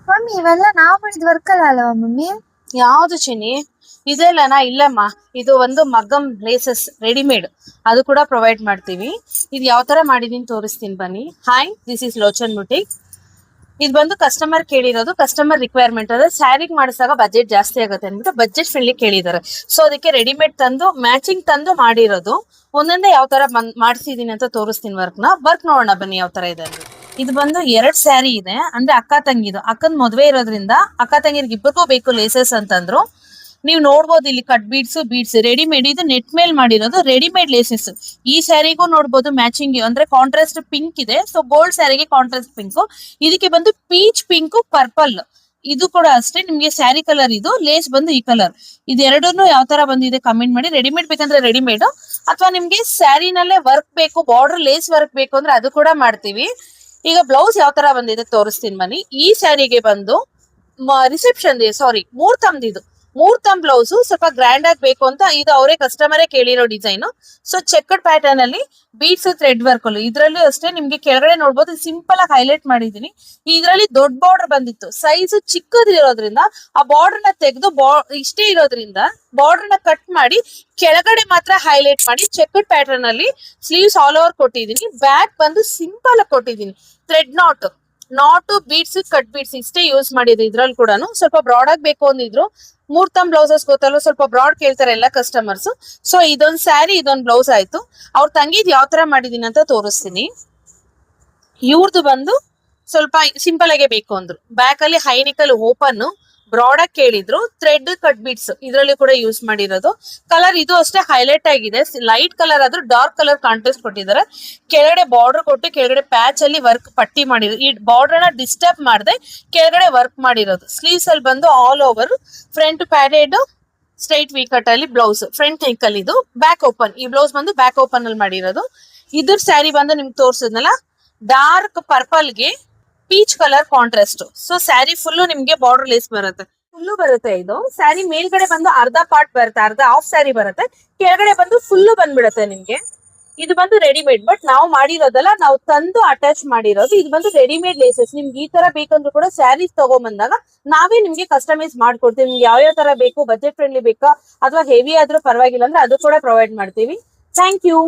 Mummy ಇವೆಲ್ಲ ನಾವ್ ಮಾಡಿದ ವರ್ಕ್ ಅಲ್ವಾ ಮಮ್ಮಿ? ಯಾವ್ದು ಚಿನ್ನಿ? ಇದೆಲ್ಲನಾ? ಇಲ್ಲಮ್ಮ, ಇದು ಒಂದು ಮಗ್ಗಮ್ ಲೇಸಸ್ ರೆಡಿಮೇಡ್, ಅದು ಕೂಡ ಪ್ರೊವೈಡ್ ಮಾಡ್ತೀವಿ. ಇದು ಯಾವ ತರ ಮಾಡಿದೀನಿ ತೋರಿಸ್ತೀನಿ ಬನ್ನಿ. Hi, this is Lochan boutique. ಇದು ಬಂದು ಕಸ್ಟಮರ್ ಕೇಳಿರೋದು, ಕಸ್ಟಮರ್ ರಿಕ್ವೈರ್ಮೆಂಟ್ ಅದ. ಸ್ಯಾರಿಗೆ ಮಾಡಿಸಿದಾಗ ಬಜೆಟ್ ಜಾಸ್ತಿ ಆಗುತ್ತೆ ಅಂದ್ಬಿಟ್ಟು ಬಜೆಟ್ ಫ್ರೆಂಡ್ಲಿ ಕೇಳಿದ್ದಾರೆ. ಸೊ ಅದಕ್ಕೆ ರೆಡಿಮೇಡ್ ತಂದು ಮ್ಯಾಚಿಂಗ್ ತಂದು ಮಾಡಿರೋದು. ಒಂದೊಂದೇ ಯಾವ ತರ ಮಾಡಿಸಿದೀನಿ ಅಂತ ತೋರಿಸ್ತೀನಿ. ವರ್ಕ್ ನೋಡೋಣ ಬನ್ನಿ ಯಾವ ತರ ಇದೆ. ಇದು ಬಂದು 2 ಸ್ಯಾರಿ ಇದೆ, ಅಂದ್ರೆ ಅಕ್ಕ ತಂಗಿದು. ಅಕ್ಕನ್ ಮದ್ವೆ ಇರೋದ್ರಿಂದ ಅಕ್ಕ ತಂಗಿರ್ಗೆ ಇಬ್ಬರಿಗೂ ಬೇಕು ಲೇಸಸ್ ಅಂತಂದ್ರು. ನೀವು ನೋಡ್ಬೋದು ಇಲ್ಲಿ ಕಟ್ ಬೀಡ್ಸ್ ರೆಡಿಮೇಡ್. ಇದು ನೆಟ್ ಮೇಲ್ ಮಾಡಿರೋದು ರೆಡಿಮೇಡ್ ಲೇಸಸ್. ಈ ಸ್ಯಾರಿಗೂ ನೋಡ್ಬೋದು ಮ್ಯಾಚಿಂಗ್, ಅಂದ್ರೆ ಕಾಂಟ್ರಾಸ್ಟ್ ಪಿಂಕ್ ಇದೆ. ಸೊ ಗೋಲ್ಡ್ ಸ್ಯಾರಿಗೆ ಕಾಂಟ್ರಾಸ್ಟ್ ಪಿಂಕ್, ಇದಕ್ಕೆ ಬಂದು ಪೀಚ್ ಪಿಂಕ್ ಪರ್ಪಲ್. ಇದು ಕೂಡ ಅಷ್ಟೇ, ನಿಮ್ಗೆ ಸ್ಯಾರಿ ಕಲರ್ ಇದು, ಲೇಸ್ ಬಂದು ಈ ಕಲರ್. ಇದೆರಡನ್ನು ಯಾವ ತರ ಬಂದಿದೆ ಕಮೆಂಟ್ ಮಾಡಿ. ರೆಡಿಮೇಡ್ ಬೇಕಂದ್ರೆ ರೆಡಿಮೇಡ್, ಅಥವಾ ನಿಮ್ಗೆ ಸ್ಯಾರಿನಲ್ಲೇ ವರ್ಕ್ ಬೇಕು, ಬಾರ್ಡರ್ ಲೇಸ್ ವರ್ಕ್ ಬೇಕು ಅಂದ್ರೆ ಅದು ಕೂಡ ಮಾಡ್ತೀವಿ. ಈಗ ಬ್ಲೌಸ್ ಯಾವ ತರ ಬಂದಿದೆ ತೋರಿಸ್ತೀನಿ ಬನ್ನಿ. ಈ ಸ್ಯಾರಿಗೆ ಬಂದು ರಿಸೆಪ್ಷನ್ ಮೂರ್ತಮ್ ಬ್ಲೌಸ್ ಸ್ವಲ್ಪ ಗ್ರ್ಯಾಂಡ್ ಆಗಿ ಬೇಕು ಅಂತ ಇದು ಅವರೇ ಕಸ್ಟಮರೇ ಕೇಳಿರೋ ಡಿಸೈನ್. ಸೊ ಚೆಕ್ಡ್ ಪ್ಯಾಟರ್ನ್ ಅಲ್ಲಿ ಬೀಡ್ಸ್ ಥ್ರೆಡ್ ವರ್ಕ್ ಅಲ್ಲೂ ಇದ್ರಲ್ಲೂ ಅಷ್ಟೇ. ನಿಮ್ಗೆ ಕೆಳಗಡೆ ನೋಡ್ಬೋದು ಸಿಂಪಲ್ ಆಗಿ ಹೈಲೈಟ್ ಮಾಡಿದೀನಿ. ಇದ್ರಲ್ಲಿ ದೊಡ್ಡ ಬಾರ್ಡರ್ ಬಂದಿತ್ತು, ಸೈಜ್ ಚಿಕ್ಕದಿರೋದ್ರಿಂದ ಆ ಬಾರ್ಡರ್ ನ ತೆಗೆದು ಇಷ್ಟೇ ಇರೋದ್ರಿಂದ ಬಾರ್ಡರ್ ನ ಕಟ್ ಮಾಡಿ ಕೆಳಗಡೆ ಮಾತ್ರ ಹೈಲೈಟ್ ಮಾಡಿ ಚೆಕ್ಡ್ ಪ್ಯಾಟರ್ನ್ ಅಲ್ಲಿ ಸ್ಲೀವ್ಸ್ ಆಲ್ ಓವರ್ ಕೊಟ್ಟಿದೀನಿ. ಬ್ಯಾಕ್ ಬಂದು ಸಿಂಪಲ್ ಆಗಿ ಕೊಟ್ಟಿದೀನಿ. Thread knot beads cut beads ಇಷ್ಟೇ ಯೂಸ್ ಮಾಡಿದ್ರು. ಇದ್ರಲ್ಲಿ ಕೂಡ ಸ್ವಲ್ಪ ಬ್ರಾಡ್ ಆಗಿ ಬೇಕು ಅಂದಿದ್ರು. ಮೂರ್ತಮ್ ಬ್ಲೌಸಸ್ ಗೊತ್ತಲ್ಲ, ಸ್ವಲ್ಪ ಬ್ರಾಡ್ ಕೇಳ್ತಾರೆ ಎಲ್ಲ ಕಸ್ಟಮರ್ಸ್. ಸೊ ಇದೊಂದ್ ಸ್ಯಾರಿ, ಇದೊಂದ್ ಬ್ಲೌಸ್ ಆಯ್ತು. ಅವ್ರ ತಂಗಿದ್ ಯಾವ ತರ ಮಾಡಿದೀನಿ ಅಂತ ತೋರಿಸ್ತೀನಿ. ಇವ್ರದ್ದು ಬಂದು ಸ್ವಲ್ಪ ಸಿಂಪಲ್ ಆಗೇ ಬೇಕು ಅಂದ್ರು. ಬ್ಯಾಕ್ ಅಲ್ಲಿ ಹೈನಿಕಲ್ ಓಪನ್ ಬ್ರಾಡ್ ಆಗಿ ಕೇಳಿದ್ರು. ಥ್ರೆಡ್ ಕಟ್ ಬೀಡ್ಸ್ ಇದ್ರಲ್ಲಿ ಕೂಡ ಯೂಸ್ ಮಾಡಿರೋದು. ಕಲರ್ ಇದು ಅಷ್ಟೇ ಹೈಲೈಟ್ ಆಗಿದೆ. ಲೈಟ್ ಕಲರ್ ಆದ್ರೂ ಡಾರ್ಕ್ ಕಲರ್ ಕಾಂಟ್ರಾಸ್ಟ್ ಕೊಟ್ಟಿದ್ದಾರೆ. ಕೆಳಗಡೆ ಬಾರ್ಡರ್ ಕೊಟ್ಟು ಕೆಳಗಡೆ ಪ್ಯಾಚ್ ಅಲ್ಲಿ ವರ್ಕ್ ಪಟ್ಟಿ ಮಾಡಿರೋದು. ಈ ಬಾರ್ಡರ್ ನ ಡಿಸ್ಟರ್ಬ್ ಮಾಡದೆ ಕೆಳಗಡೆ ವರ್ಕ್ ಮಾಡಿರೋದು. ಸ್ಲೀವ್ಸ್ ಅಲ್ಲಿ ಬಂದು all over front padded straight V cut ಅಲ್ಲಿ ಬ್ಲೌಸ್, ಫ್ರಂಟ್ ನೆಕ್ ಅಲ್ಲಿ ಇದು. ಬ್ಯಾಕ್ ಓಪನ್, ಈ ಬ್ಲೌಸ್ ಬಂದು ಬ್ಯಾಕ್ ಓಪನ್ ಅಲ್ಲಿ ಮಾಡಿರೋದು. ಇದ್ರ ಸ್ಯಾರಿ ಬಂದು ನಿಮ್ಗೆ ತೋರ್ಸಿದ್ನಲ್ಲ, ಡಾರ್ಕ್ ಪರ್ಪಲ್ ಗೆ peach colour contrast. So sari full ನಿಮ್ಗೆ ಬಾರ್ಡರ್ ಲೇಸ್ ಫುಲ್ಲು ಬರುತ್ತೆ. ಇದು ಸ್ಯಾರಿ ಮೇಲ್ಗಡೆ ಬಂದು ಅರ್ಧ ಪಾರ್ಟ್ ಬರುತ್ತೆ, ಅರ್ಧ ಹಾಫ್ ಸ್ಯಾರಿ ಬರುತ್ತೆ. ಕೆಳಗಡೆ ಬಂದು ಫುಲ್ಲು ಬಂದ್ಬಿಡುತ್ತೆ ನಿಮ್ಗೆ. ಇದು ಬಂದು ರೆಡಿಮೇಡ್, ಬಟ್ ನಾವು ಮಾಡಿರೋದಲ್ಲ, ನಾವು ತಂದು ಅಟ್ಯಾಚ್ ಮಾಡಿರೋದು. ಇದು ಬಂದು ರೆಡಿಮೇಡ್ ಲೇಸಸ್. ನಿಮ್ಗೆ ಈ ತರ ಬೇಕಂದ್ರೂ ಕೂಡ ಸ್ಯಾರೀಸ್ ತಗೊಂಬಂದಾಗ ನಾವೇ ನಿಮ್ಗೆ ಕಸ್ಟಮೈಸ್ ಮಾಡ್ಕೊಡ್ತೀವಿ. ನಿಮ್ಗೆ ಯಾವ ತರ ಬೇಕು, ಬಜೆಟ್ ಫ್ರೆಂಡ್ಲಿ ಬೇಕಾ ಅಥವಾ ಹೆವಿ ಆದ್ರೂ ಪರವಾಗಿಲ್ಲ ಅಂದ್ರೆ ಅದು ಕೂಡ ಪ್ರೊವೈಡ್ ಮಾಡ್ತೀವಿ. Thank you.